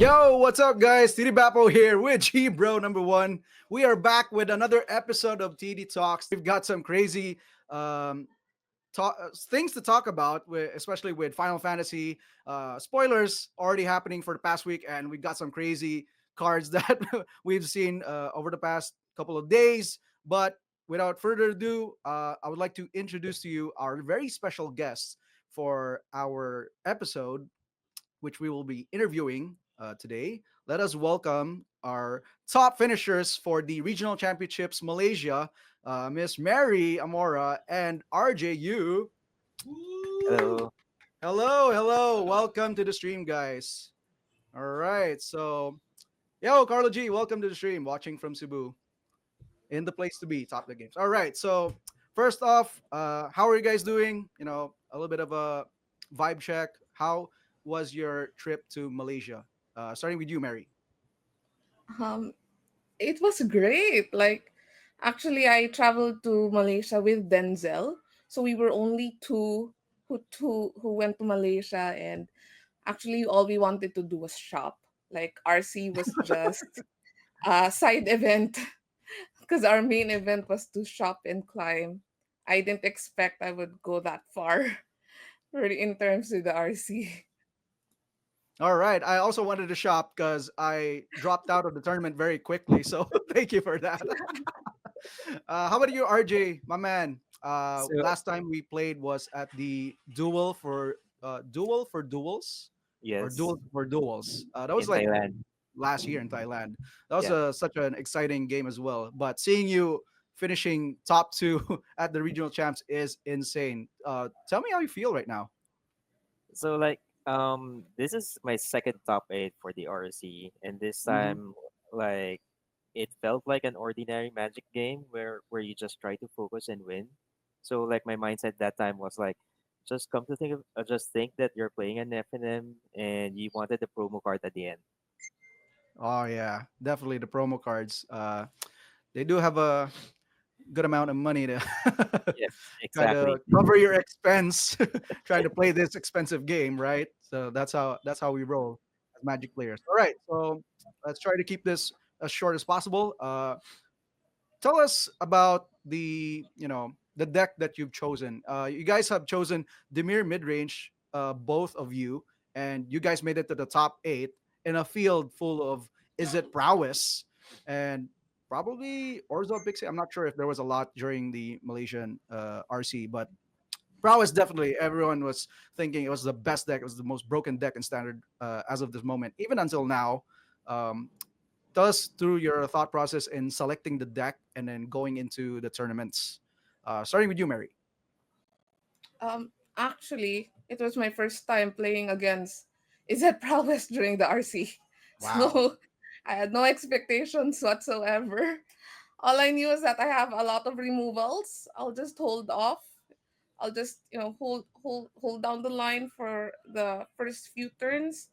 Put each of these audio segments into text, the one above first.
Yo, what's up, guys? TD Bapo here with G Bro number one. We are back with another episode of TD Talks. We've got some crazy um, things to talk about, especially with Final Fantasy. Spoilers already happening for the past week, and we've got some crazy cards that we've seen over the past couple of days. But without further ado, I would like to introduce to you our very special guests for our episode, which we will be interviewing today. Let us welcome our top finishers for the regional championships Malaysia, Miss Mary Amora and RJU. Woo! Hello. Hello, hello. Welcome to the stream, guys. All right. So, yo, Carlo G, welcome to the stream. Watching from Cebu. In the place to be, top of the games. All right. So, first off, how are you guys doing? A little bit of a vibe check. How was your trip to Malaysia? Starting with you, Mary. Um, it was great. Actually, I traveled to Malaysia with Denzel, so we were only two who went to Malaysia, and actually, all we wanted to do was shop. Like RC was just a side event because our main event was to shop and climb. I didn't expect I would go that far, really, in terms of the RC. All right. I also wanted to shop because I dropped out of the tournament very quickly. So thank you for that. How about you, RJ, my man? So Last time we played was at the duel for duels or yes, duel for duels. That was in like Thailand. last year in Thailand. That was Yeah. such an exciting game as well. But seeing you finishing top two at the regional champs is insane. Tell me how you feel right now. So this is my second top eight for the RC, and this Hmm. time like it felt like an ordinary Magic game where you just try to focus and win. So like my mindset that time was like, just come to think of, just think that you're playing an FNM and you wanted the promo card at the end. Oh yeah, definitely the promo cards. They do have a good amount of money to Yes, try to exactly. cover your expense trying to play this expensive game, right? So that's how we roll as Magic players. All right, so let's try to keep this as short as possible. Tell us about the deck that you've chosen. You guys have chosen Demir midrange, both of you, and you guys made it to the top eight in a field full of is it prowess and probably Orzo Pixie. I'm not sure if there was a lot during the Malaysian RC, but prowess definitely. Everyone was thinking it was the best deck. It was the most broken deck in standard as of this moment, even until now. Um, Tell us through your thought process in selecting the deck and then going into the tournaments. Starting with you, Mary. Actually, it was my first time playing against Izet Prowess during the RC. Wow. So I had no expectations whatsoever. All I knew is that I have a lot of removals. I'll just hold off. I'll just, hold down the line for the first few turns.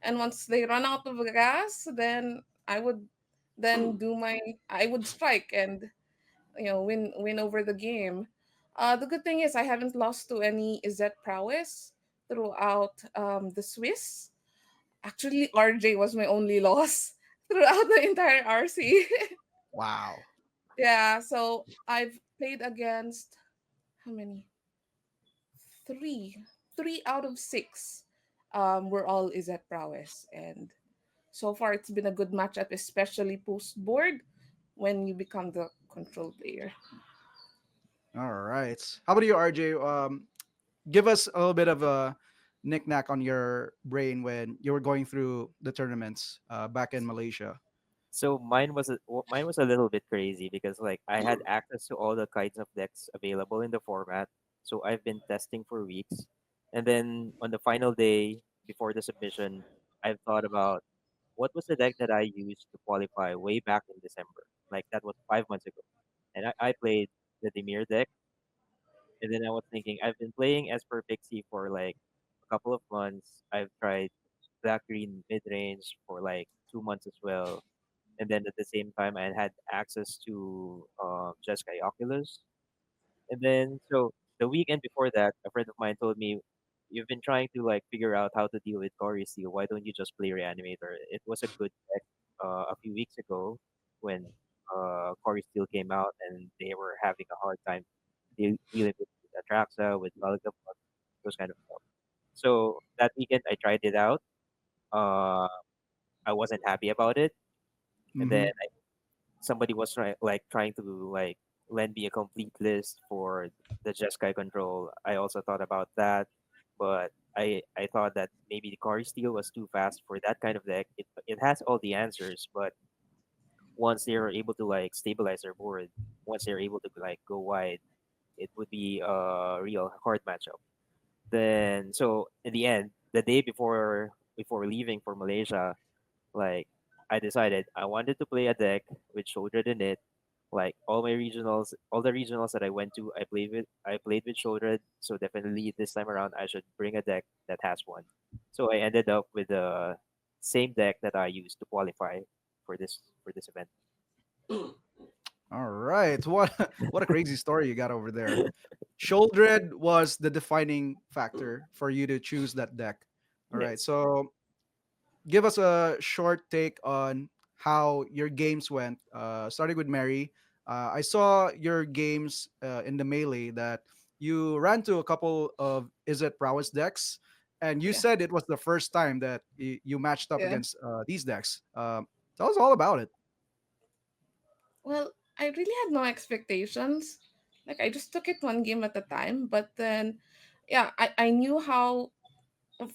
And once they run out of gas, then I would strike and win over the game. The good thing is I haven't lost to any Izet prowess throughout the Swiss. Actually, RJ was my only loss throughout the entire RC. Wow. Yeah, so I've played against how many? Three. Three out of six were all Izet prowess, and so far it's been a good matchup, especially post board when you become the control player. All right. How about you, RJ? Give us a little bit of a knick-knack on your brain when you were going through the tournaments back in Malaysia. So mine was a little bit crazy because like I had access to all the kinds of decks available in the format. So I've been testing for weeks. And then on the final day before the submission, I've thought about what was the deck that I used to qualify way back in December. Like that was 5 months ago. And I played the Demir deck. And then I was thinking I've been playing Esper Pixie for like a couple of months. I've tried Black Green mid range for like 2 months as well, and then at the same time I had access to Jeskai Oculus. And then so the weekend before that, a friend of mine told me you've been trying to like figure out how to deal with Corey Steele. Why don't you just play Reanimator? It was a good deck a few weeks ago when Corey Steele came out and they were having a hard time dealing with Atraxa, with Valgapot, those kind of stuff. So that weekend I tried it out. Uh, I wasn't happy about it, and then Mm-hmm. somebody was trying to like lend me a complete list for the Jeskai control. I also thought about that, but I thought that maybe the Cory Steel was too fast for that kind of deck. It has all the answers, but once they're able to like stabilize their board, once they're able to like go wide, it would be a real hard matchup. Then so in the end, the day before leaving for Malaysia, like I decided I wanted to play a deck with Shoulder in it. Like all the regionals that I went to, I played with Shoulder. So definitely this time around, I should bring a deck that has one. So I ended up with the same deck that I used to qualify for this event. All right. What what a crazy story you got over there. Sholdred was the defining factor for you to choose that deck. All right. Yes. So give us a short take on how your games went. Starting with Mary, I saw your games in the melee that you ran to a couple of Is It Prowess decks, and you Yeah. said it was the first time that you matched up Yeah. against these decks. Tell us all about it. Well, I really had no expectations. Like I just took it one game at a time. But then, yeah, I knew how.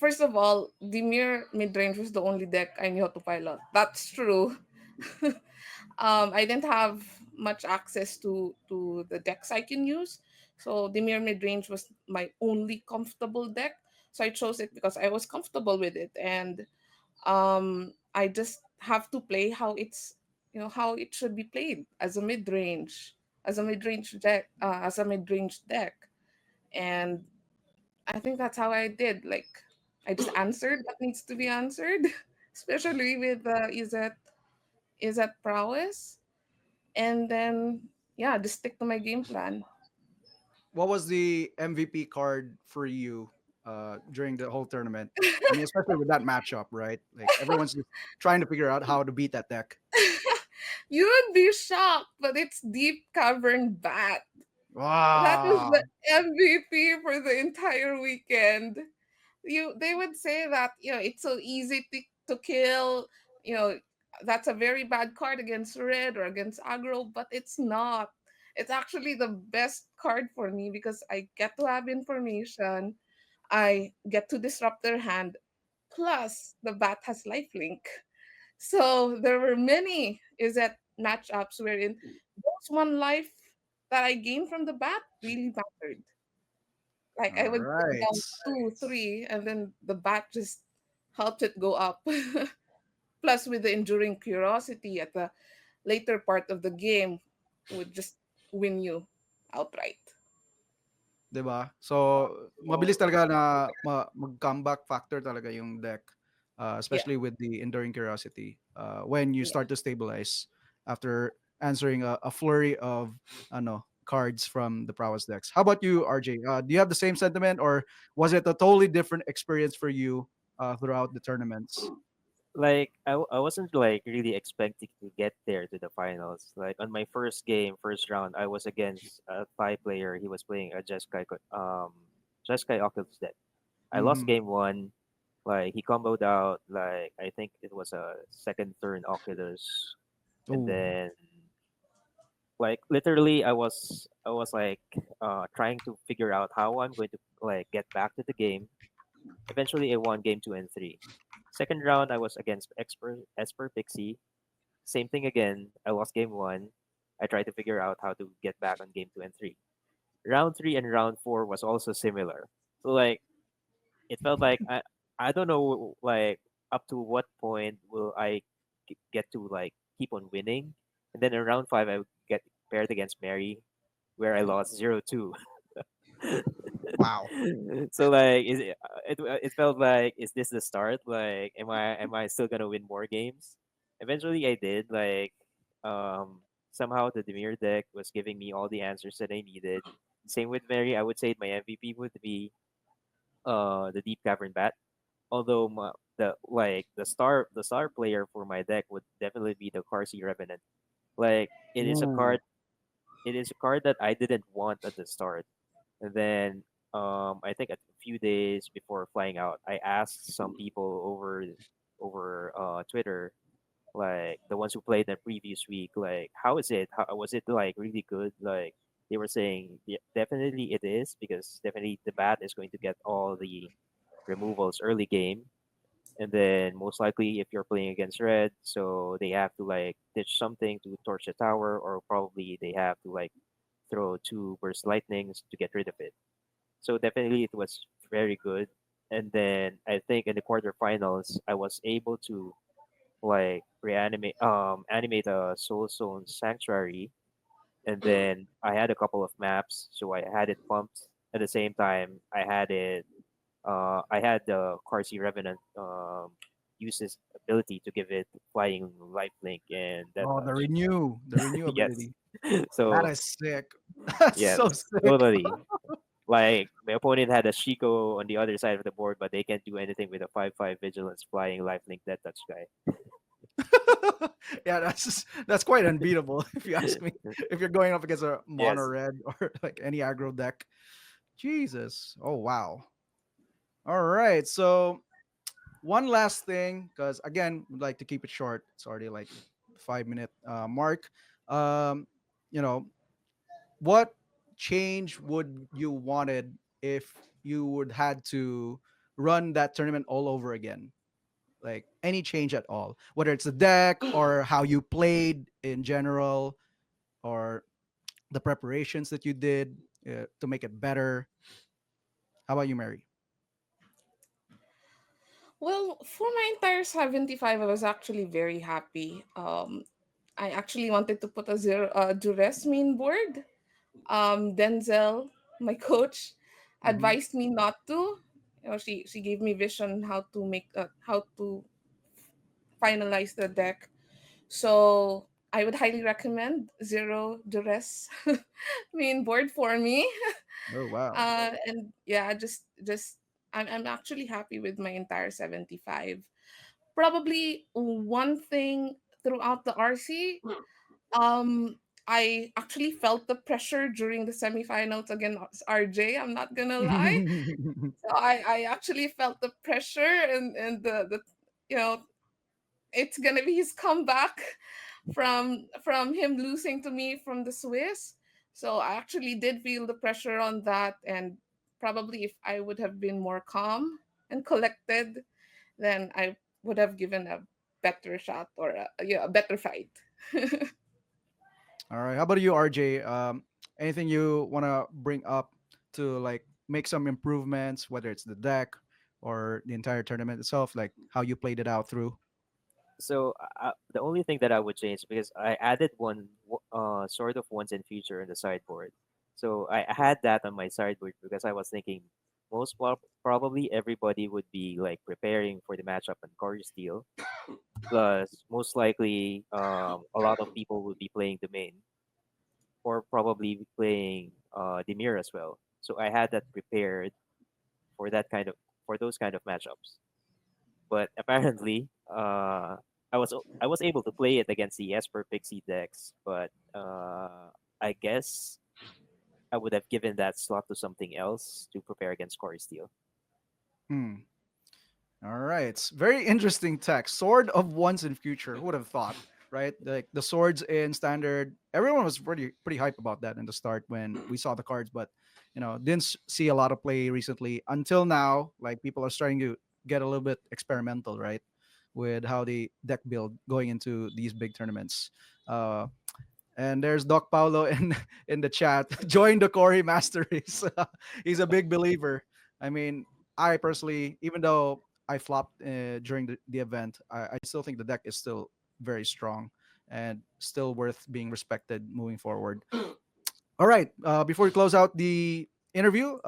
First of all, Dimir midrange was the only deck I knew how to pilot. That's true. I didn't have much access to the decks I can use, so Dimir midrange was my only comfortable deck. So I chose it because I was comfortable with it, and I just have to play how it's how it should be played as a mid range deck, and I think that's how I did. Like, I just answered what needs to be answered, especially with is that prowess, and then yeah, just stick to my game plan. What was the MVP card for you during the whole tournament? I mean, especially with that matchup, right? Like everyone's just trying to figure out how to beat that deck. You would be shocked, but it's Deep Cavern Bat. That was Wow. the MVP for the entire weekend. They would say that it's so easy to kill. You know that's a very bad card against red or against aggro, but it's not. It's actually the best card for me because I get to have information. I get to disrupt their hand. Plus, the bat has lifelink. So there were many is that matchups wherein those one life that I gained from the bat really mattered. Like I All would go right. down 2, 3, and then the bat just helped it go up. Plus, with the enduring curiosity at the later part of the game, would just win you outright. 'Di ba? So, mabilis talaga na mag-comeback factor talaga yung deck. Yeah, Especially with the Enduring Curiosity. When you yeah, start to stabilize after answering a flurry of cards from the prowess decks. How about you, RJ? Do you have the same sentiment, or was it a totally different experience for you throughout the tournaments? Like I wasn't like really expecting to get there to the finals. Like on my first game, first round, I was against a Thai player. He was playing a Jeskai Oculus deck. I lost Mm-hmm. game one. Like he comboed out like I think it was a second turn Oculus, and Oh, then like literally I was like trying to figure out how I'm going to like get back to the game. Eventually, I won game two and three. Second round, I was against Esper Pixie. Same thing again. I lost game one. I tried to figure out how to get back on game two and three. Round three and round four was also similar. So like it felt like I don't know like up to what point will I get to like keep on winning, and then in round five I would get paired against Mary, where I lost 0-2. wow. So like it felt like is this the start? Like am I still gonna win more games? Eventually I did. Like somehow the Demir deck was giving me all the answers that I needed. Same with Mary. I would say my MVP would be the Deep Cavern Bat. Although the star player for my deck would definitely be the Carsey Revenant. Like Ooh. it is a card that I didn't want at the start. And then I think a few days before flying out, I asked some people over Twitter, like the ones who played the previous week, like how is it? How was it like really good? Like they were saying, yeah, definitely it is because definitely the bat is going to get all the removals early game, and then most likely if you're playing against red, so they have to like ditch something to torch the tower, or probably they have to like throw two burst lightnings to get rid of it. So definitely it was very good. And then I think in the quarterfinals I was able to like reanimate animate a Soul Stone Sanctuary, and then I had a couple of maps, so I had it pumped. At the same time, I had the Carsey Revenant use his ability to give it flying lifelink and death Oh, touch. the renew Yes. ability. That So is sick. That's yes, so sick. totally. Like my opponent had a Shiko on the other side of the board, but they can't do anything with a 5/5 vigilance flying lifelink death touch guy. Yeah, that's quite unbeatable if you ask me. If you're going up against a mono Yes. red or like any aggro deck, Jesus. Oh wow. All right. So one last thing, because again, we'd like to keep it short. It's already like 5 minute mark. Um, you know, what change would you wanted if you would had to run that tournament all over again? Like any change at all, whether it's the deck or how you played in general, or the preparations that you did to make it better. How about you, Mary? Well, for my entire 75, I was actually very happy. I actually wanted to put a zero duress main board. Denzel, my coach, Mm-hmm. advised me not to. She gave me vision how to finalize the deck. So I would highly recommend zero duress main board for me. Oh wow. And yeah, just I'm actually happy with my entire 75. Probably one thing throughout the RC, um, I actually felt the pressure during the semifinals against RJ. I'm not gonna lie. So I actually felt the pressure and the you know it's gonna be his comeback from him losing to me from the Swiss. So I actually did feel the pressure on that, and probably if I would have been more calm and collected, then I would have given a better shot or a better fight. All right. How about you, RJ? Anything you want to bring up to like make some improvements, whether it's the deck or the entire tournament itself, like how you played it out through? So the only thing that I would change, because I added sort of once in future in the sideboard. So I had that on my sideboard because I was thinking probably everybody would be like preparing for the matchup on Core Steel. Plus, most likely, a lot of people will be playing the main, or probably be playing Demir as well. So I had that prepared for that kind of for those kind of matchups. But apparently, I was able to play it against the Esper Pixie decks, but I guess I would have given that slot to something else to prepare against Corey Steel. Hmm. All right. It's very interesting text. Sword of Once in Future. Who would have thought, right? Like the swords in standard. Everyone was pretty hype about that in the start when we saw the cards, but didn't see a lot of play recently until now. Like people are starting to get a little bit experimental, right? With how they deck build going into these big tournaments. Uh, and there's Doc Paulo in the chat. Join the Corey Master Race. He's a big believer. I mean, I personally, even though I flopped during the event, I still think the deck is still very strong and still worth being respected moving forward. All right. Before we close out the interview,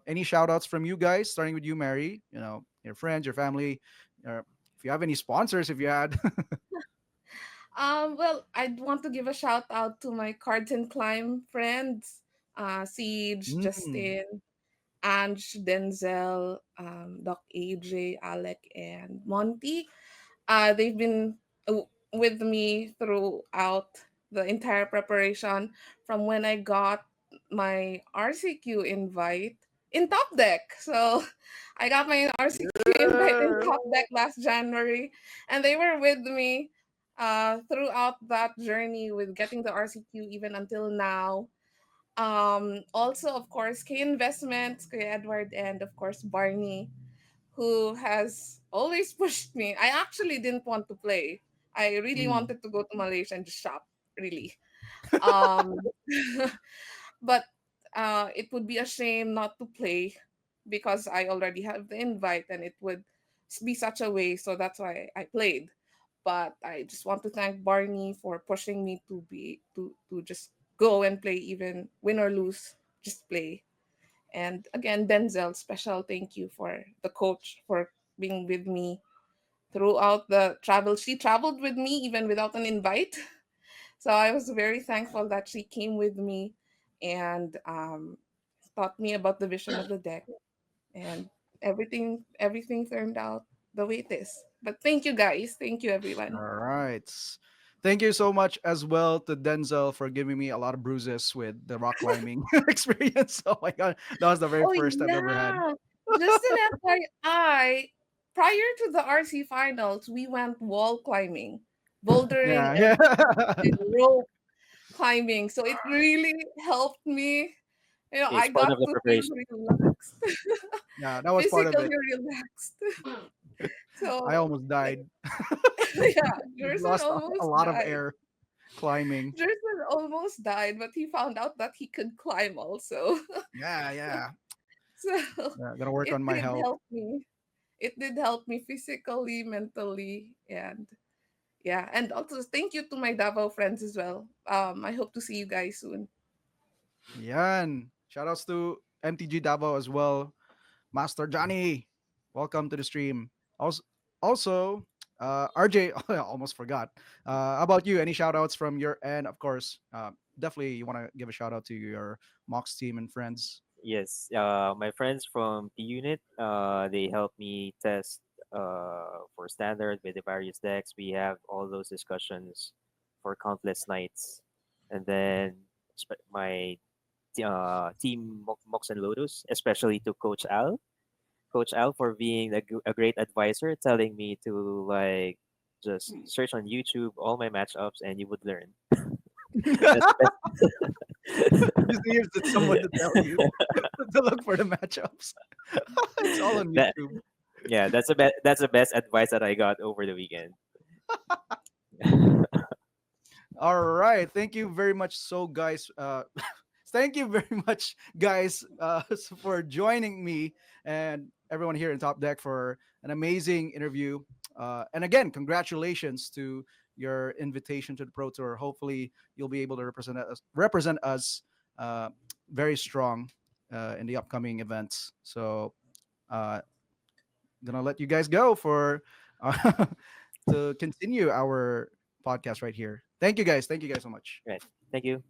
any shout outs from you guys, starting with you, Mary, your friends, your family, if you have any sponsors, if you had. Well, I'd want to give a shout out to my Cards and Climb friends, Siege, Mm. Justin, Ange, Denzel, Doc AJ, Alec, and Monty. They've been with me throughout the entire preparation from when I got my RCQ invite in Top Deck. So I got my RCQ invite in Yeah. Top Deck last January, and they were with me throughout that journey with getting the RCQ even until now. Also, of course, K Investments, K Edward, and of course, Barney, who has always pushed me. I actually didn't want to play. I really Mm. wanted to go to Malaysia and just shop, really. Um, but it would be a shame not to play because I already have the invite and it would be such a waste. So that's why I played. But I just want to thank Barney for pushing me to just go and play, even win or lose, just play. And again, Denzel, special thank you for the coach for being with me throughout the travel. She traveled with me even without an invite. So I was very thankful that she came with me and taught me about the vision of the deck, and everything turned out the way it is. But thank you guys. Thank you everyone. All right. Thank you so much as well to Denzel for giving me a lot of bruises with the rock climbing experience. Oh my god, that was the very Oh first I've ever had. yeah. Just an FYI, prior to the RC finals, we went wall climbing, bouldering Yeah, and yeah. rope climbing. So it really helped me. It's I part got of the to feel preparation. relaxed, Yeah, that was part of physically it. relaxed. I So, almost died. yeah, Jerson Lost a almost lot of died. air climbing. Jerson almost died, but he found out that he could climb also. Yeah, yeah. So, Yeah, gonna work it on my did health. help me. It did help me physically, mentally, and yeah. And also, thank you to my Davao friends as well. I hope to see you guys soon. Yan. Shoutouts to MTG Davao as well. Master Johnny, welcome to the stream. Also, RJ, I almost forgot. How about you? Any shout outs from your end? Of course, definitely you want to give a shout out to your Mox team and friends. Yes, my friends from P Unit, they helped me test for standard with the various decks. We have all those discussions for countless nights, and then my team Mox and Lotus, especially to Coach Al for being a great advisor, telling me to like just search on YouTube all my matchups and you would learn. That's the Just needs someone to tell you to look for the matchups. It's all on that YouTube. yeah, that's the best advice that I got over the weekend. All right. Thank you very much. So, guys, thank you very much, guys, for joining me and everyone here in Top Deck for an amazing interview. And again, congratulations to your invitation to the Pro Tour. Hopefully, you'll be able to represent us uh, very strong in the upcoming events. So, uh, gonna let you guys go for to continue our podcast right here. Thank you guys. Thank you guys so much. Right. Thank you.